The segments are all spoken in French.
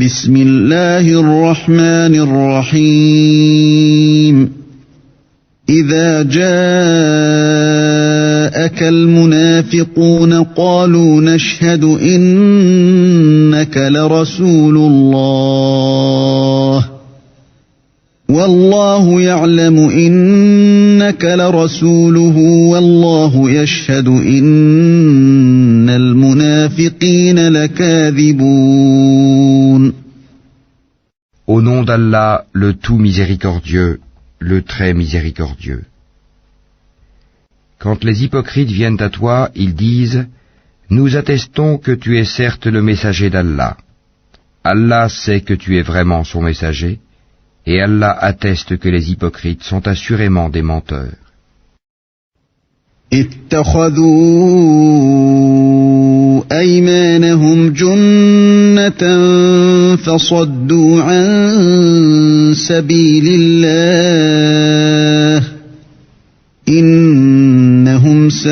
بسم الله الرحمن الرحيم إذا جاءك المنافقون قالوا نشهد إنك لرسول الله والله يعلم إنك لرسوله والله يشهد إن المنافقين لكاذبون. Au nom d'Allah, le tout miséricordieux, le très miséricordieux. Quand les hypocrites viennent à toi, ils disent « Nous attestons que tu es certes le messager d'Allah. Allah sait que tu es vraiment son messager, et Allah atteste que les hypocrites sont assurément des menteurs. » اتخذوا أيمانهم جنة فصدوا عن سبيل الله إنهم ساء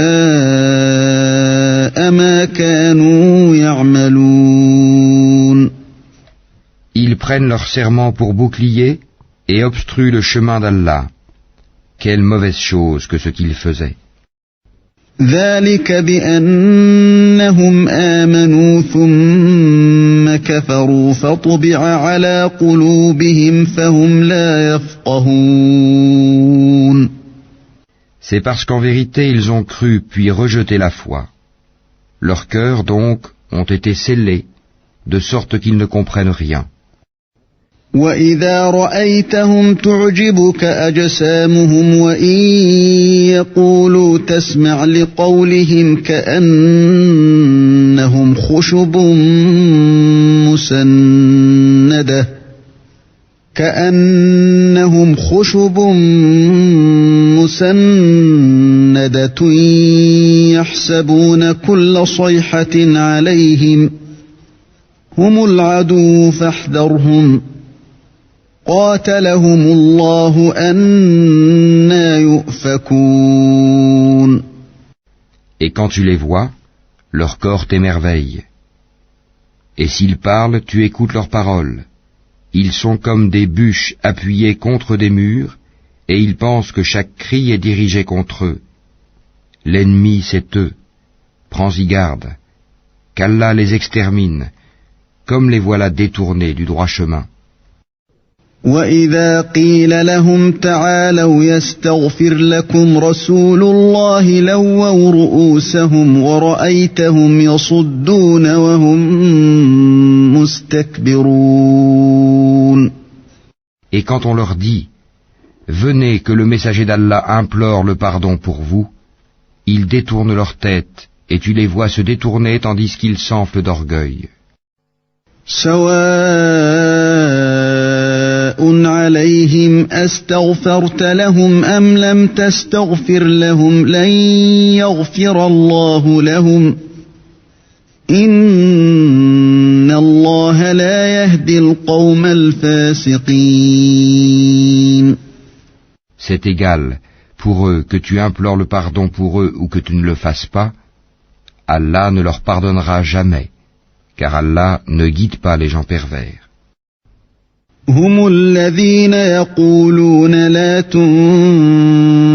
ما كانوا يعملون. Ils prennent leur serment pour bouclier et obstruent le chemin d'Allah. Quelle mauvaise chose que ce qu'ils faisaient. ذلك بأنهم آمنوا ثم كفروا فطبع على قلوبهم فهم لا يفقهون. C'est parce qu'en vérité ils ont cru puis rejeté la foi. Leurs cœurs donc ont été scellés, de sorte qu'ils ne comprennent rien. وَإِذَا رَأَيْتَهُمْ تُعْجِبُكَ أَجْسَامُهُمْ وَإِنْ يَقُولُوا تَسْمَعْ لِقَوْلِهِمْ كَأَنَّهُمْ خُشُبٌ مُّسَنَّدَةٌ يَحْسَبُونَ كُلَّ صَيْحَةٍ عَلَيْهِمْ هُمُ الْعَدُوُّ فَاحْذَرْهُمْ قاتلهم الله أنى يؤفكون. Et quand tu les vois, leur corps t'émerveille. Et s'ils parlent, tu écoutes leurs paroles. Ils sont comme des bûches appuyées contre des murs, et ils pensent que chaque cri est dirigé contre eux. L'ennemi, c'est eux. Prends-y garde. Qu'Allah les extermine, comme les voilà détournés du droit chemin. وَإِذَا قِيلَ لَهُمْ تَعَالَوْا يَسْتَغْفِرْ لَكُمْ رَسُولُ اللَّهِ لَوَّوْا رُؤُوسَهُمْ وَرَأَيْتَهُمْ يَصُدُّونَ وَهُمْ مُسْتَكْبِرُونَ. Et quand on leur dit « Venez que le messager d'Allah implore le pardon pour vous », ils détournent leur tête et tu les vois se détourner tandis qu'ils s'enflent d'orgueil. عليهم أستغفرت لهم أم لم تستغفر لهم لن يغفر الله لهم إن الله لا يهدي القوم الفاسقين. C'est égal, pour eux, que tu implores le pardon pour eux ou que tu ne le fasses pas, Allah ne leur pardonnera jamais, car Allah ne guide pas les gens pervers. هم الذين يقولون لا تنفقوا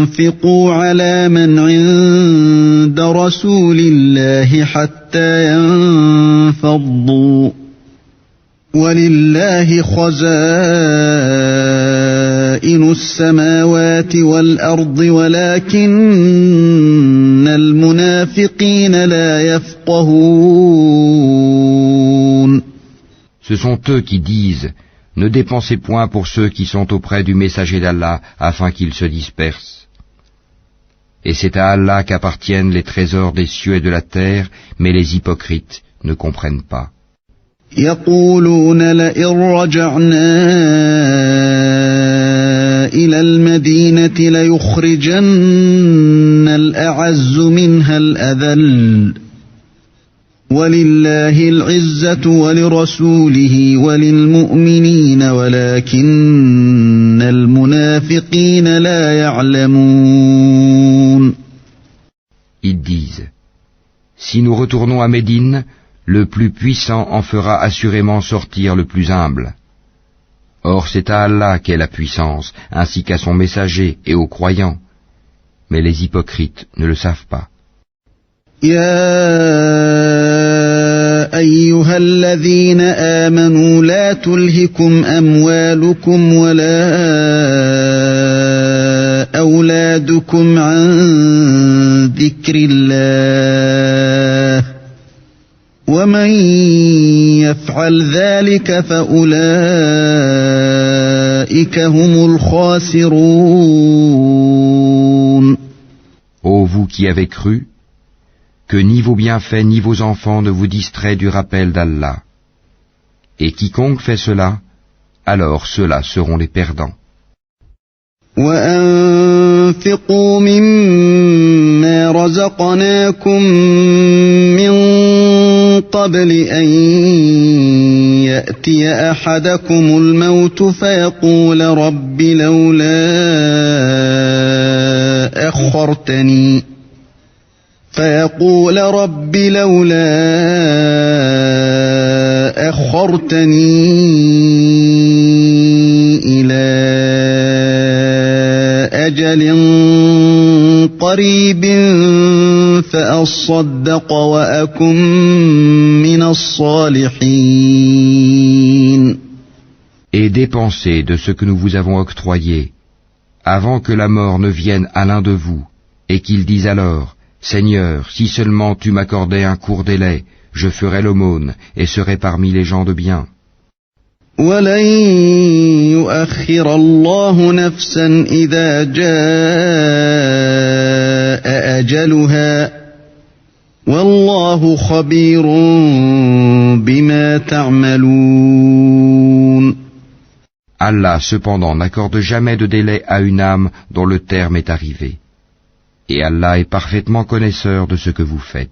على من عند رسول الله حتى ينفضوا ولله خزائن السماوات والأرض ولكن المنافقين لا يفقهون. Ce sont eux qui disent « Ne dépensez point pour ceux qui sont auprès du messager d'Allah afin qu'ils se dispersent. » Et c'est à Allah qu'appartiennent les trésors des cieux et de la terre, mais les hypocrites ne comprennent pas. يقولون لئن رجعنا إلى المدينة ليخرجن الأعز منها الأذل ولله العزة ولرسوله وللمؤمنين ولكن المنافقين لا يعلمون. Ils disent, si nous retournons à Médine, le plus puissant en fera assurément sortir le plus humble. Or c'est à Allah qu'est la puissance, ainsi qu'à son messager et aux croyants. Mais les hypocrites ne le savent pas. أيها الذين آمنوا لا تلهكم أموالكم ولا أولادكم عن ذكر الله ومن يفعل ذلك فأولئك هم الخاسرون. Ô vous qui avez cru, que ni vos bienfaits ni vos enfants ne vous distraient du rappel d'Allah. Et quiconque fait cela, alors ceux-là seront les perdants. وَأَنفِقُوا مِمَّا رَزَقْنَاكُم مِّن قَبْلِ أَن يَأْتِيَ أَحَدَكُمُ الموت فيقول رب لولا أخرتني إلى أجل قريب فأصدق وأكن من الصالحين. Et dépensez de ce que nous vous avons octroyé, avant que la mort ne vienne à l'un de vous, et qu'il dise alors, Seigneur, si seulement tu m'accordais un court délai, je ferais l'aumône et serais parmi les gens de bien. وَلَن يُؤَخِّرَ اللَّهُ نَفْسًا إِذَا جَاءَ أَجَلُهَا وَاللَّهُ خَبِيرٌ بِمَا تَعْمَلُونَ. Allah cependant n'accorde jamais de délai à une âme dont le terme est arrivé. Et Allah est parfaitement connaisseur de ce que vous faites.